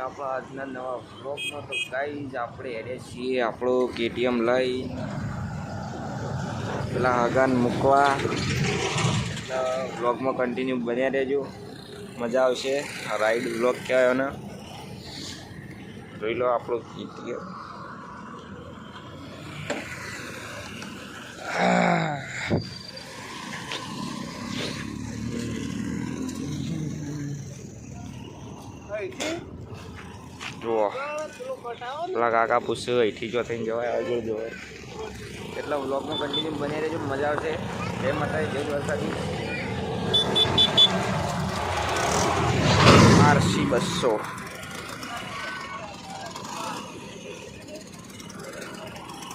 આપણા આજના નવા વ્લોગમાં. તો ગાઈઝ આપણે હેડે છીએ આપણો KTM લઈ પેલા હગાન મૂકવા. એટલે વ્લોગમાં કન્ટિન્યુ બન્યા રહેજો, મજા આવશે. રાઈડ વ્લોગ કહેવાય ને. જોઈ લો આપણો KTM. જુઓ પેલા કાકા પૂછ્યું અહીંથી જો થઈને જવાય, આગળ જવાય. એટલા વ્લોગમાં કન્ટિન્યુ બની રહેજો, મજા આવશે. જય માતાજી, જય દ્વારકાજી. RC 200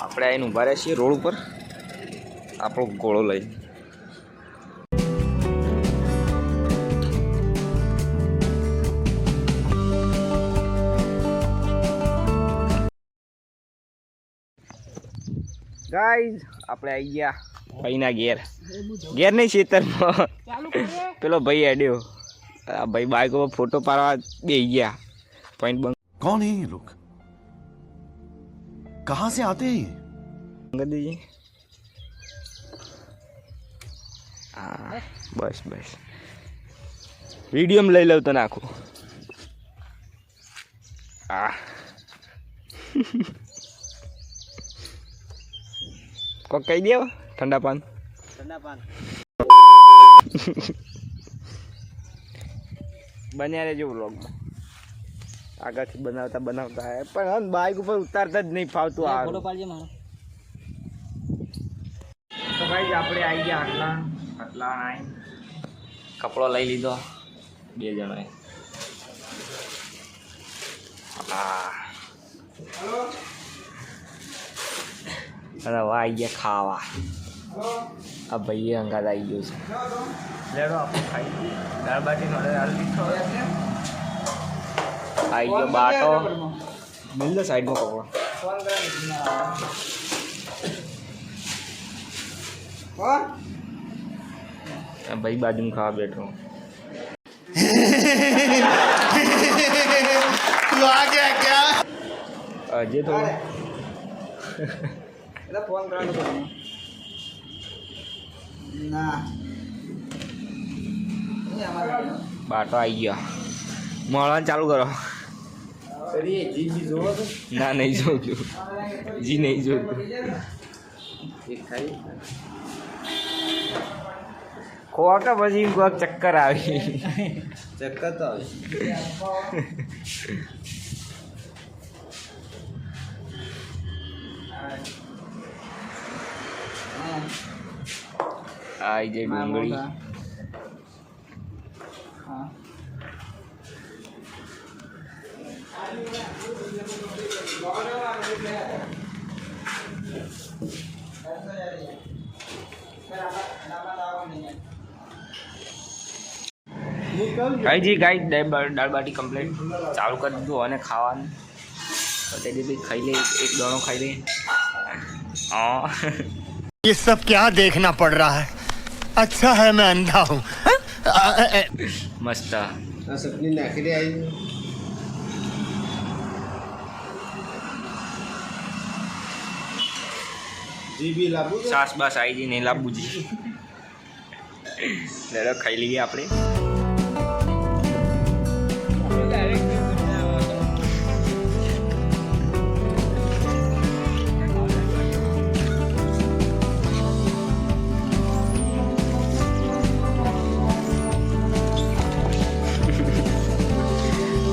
આપણે આવીને ઊભા રહ્યા છીએ રોડ ઉપર આપણો ઘોડો લઈ. ગાઈઝ આપણે આવી ગયા ભાઈના ઘેર નહીં ખેતરમાં. પેલો ભાઈ હેડ્યો, આ ભાઈ બાઈક ઉપર ફોટો પાડવા બેસી ગયા. પોઈન્ટ બંધ. कौन है ये लोग, कहाँ से आते हैं? દીજી હા બસ બસ વિડીયો લઈ લઉં તો નાખું. હા કોક કહી દે ઠંડા પાન બન્યા રહેજો વ્લોગમાં. આગળથી બનાવતા પણ બાઇક ઉપર ઉતારતા જ નહીં ફાવતું. આ ફોટો પાડજે મારો. તો ભાઈ આપણે આવી ગયા આટલા આઈ કપડો લઈ લીધો 2 જણાએ. હા અને હવે આવી ગયા ખાવા. આ ભાઈએ અંગાત આવી ગયો છે. લેડો આપણે ખાઈ દાળ બાટીનો ઓર્ડર આવી દીધો. આવી ગયો બાટો. મિલ દો સાઈડમાં પકડો. ભાઈ બાજુમાં ખાવા બેઠો. तू आ गया क्या? જે થોડું એટલે ફોન કરવાનો તો ના બાટો આવી ગયો. મળવાનું ચાલુ કરો. ના નહીં જોતું, જી નહીં જોતું. ખોવાકા પછી કોઈક ચક્કર આવી. ચક્કર તો આવી. આવી જાય ડુંગળી. ગાઈજી દાળ બાટી કમ્પ્લીટ ચાલુ કરી દીધું અને ખાવાનું. પછી બી ખાઈ લે, એક દાણો ખાઈ લે. હા ये सब क्या देखना पड़ रहा है? अच्छा है मैं अंधा हूँ. મસ્ત. સપની નાખી દે આવી જીબી લાબુ સાસ બાસ આવી જઈ નહીં લાવવું જી. લેડો ખાઈ લઈએ આપણે.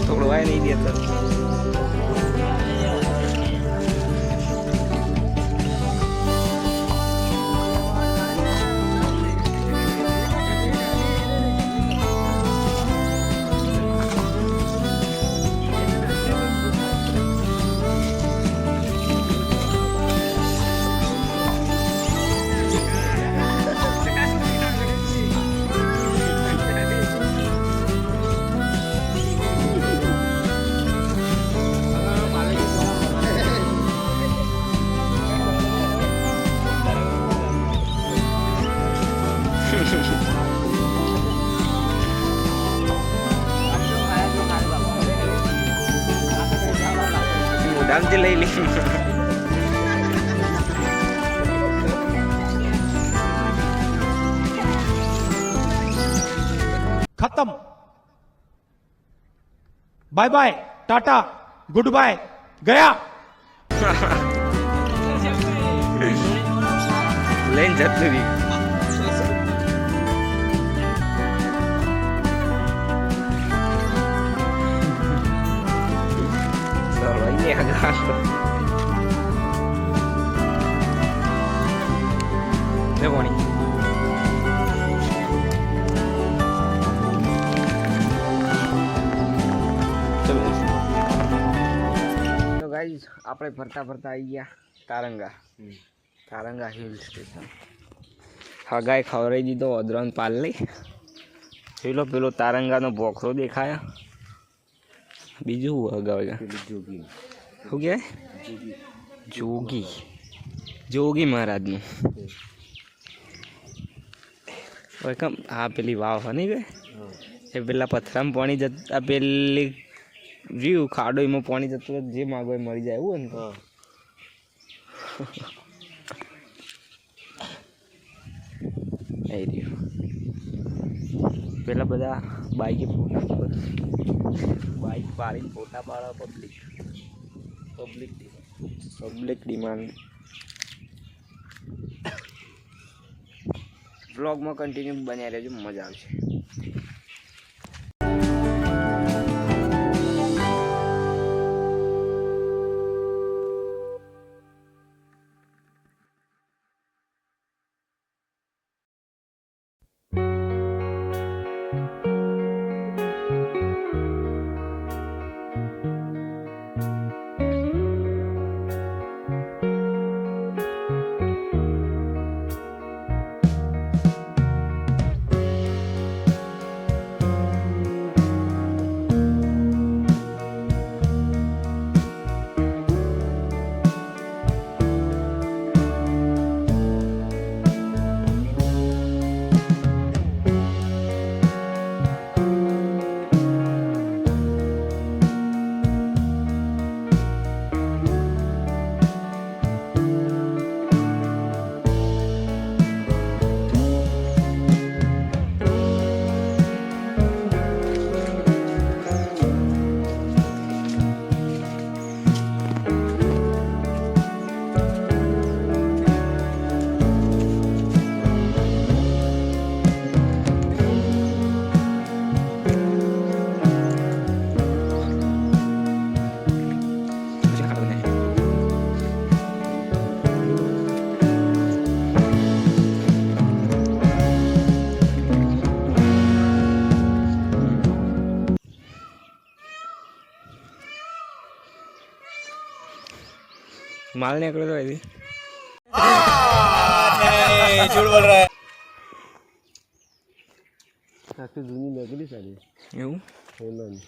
તોડવાય નહીં દેતો. આરામથી લઈ લે. खत्म bye bye tata goodbye गया લઈને જતું રહ્યું. ચાલો અહીંયા આગળ લે પાણી. તો ગાઈઝ આપણે ફરતા ફરતા આવી ગયા તારંગા હિલ સ્ટેશન. હા ગાય ખવડાવી દીધો અદરાન પાલ લઈ. પેલો પેલો તારંગાનો બોખરો દેખાયા. બીજું અગાઉ શું કહેવાય? જોગી મહારાજનું. હા પેલી વાવ હની ગઈ એ પેલા પથરામાં પાણી જતા પેલી રહ્યું ખાડો એમાં પાણી જતું જે માગો એ મળી જાય એવું ને. એ રહ્યું પેલા બધા બાઈકે ફોટા બાઈક પાડીને ફોટા પાડે પબ્લિક ડિમાન્ડ. વ્લોગમાં કન્ટિન્યુ બન્યા રહેજો, મજા આવશે. माल निकलो तो ऐसे झूठ बोल रहा है. આખી જૂની નકલી સાડી એવું હોનાની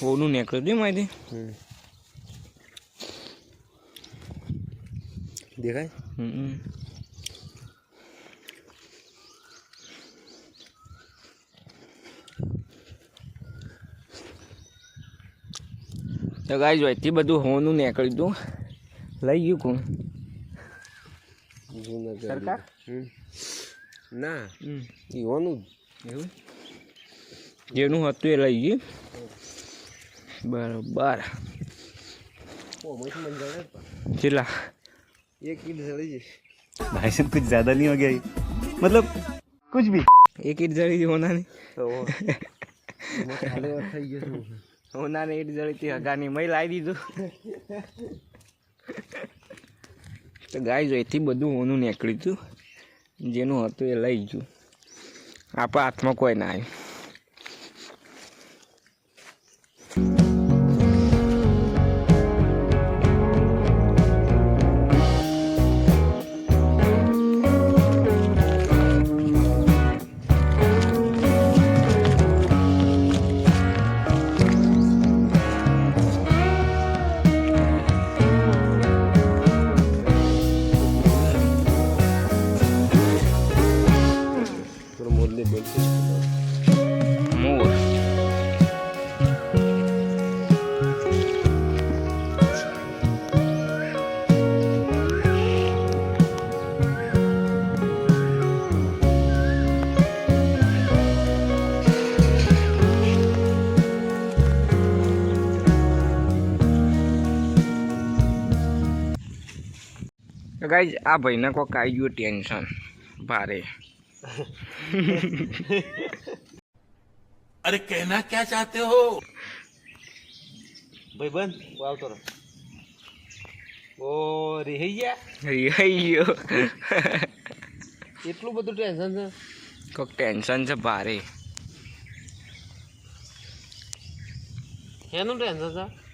હોનું નીકળ્યું દે માહિતી દેખાય. તો ગાઈઝ અહીંથી બધું હોનું નીકળ્યું હતું. લઈ ગયું કોણ? સરકાર ના એ હોનું એવું જેનું હતું એ લઈ ગયું. બરાબર કેટલા? એક ઈટ જડી જશે. भाई साहब कुछ ज्यादा नहीं हो गया ये? मतलब कुछ भी. એક ઈટ જડી હોનાની ખાલી વાત થઈ ગયો. હોનાની ઈટ જડીથી હગાની મય લાવી દીધું. તો ગાઈઝ અહીંથી બધું હોનું નીકળ્યું હતું. જેનું હતું એ લઈ ગયું. આપણા હાથમાં કોઈ ના આવ્યું. મોરલી બોલશે ગાઈઝ આ ભાઈને કોઈક આવી ગયું ટેન્શન ભારે. अरे कहना क्या चाहते हो ભાઈ બંધ આવતો રહો. ઓ રહી ગયા રિહાઈ ગયો. એટલું બધું ટેન્શન છે. કોઈક ટેન્શન છે ભારે. એનું ટેન્શન છે.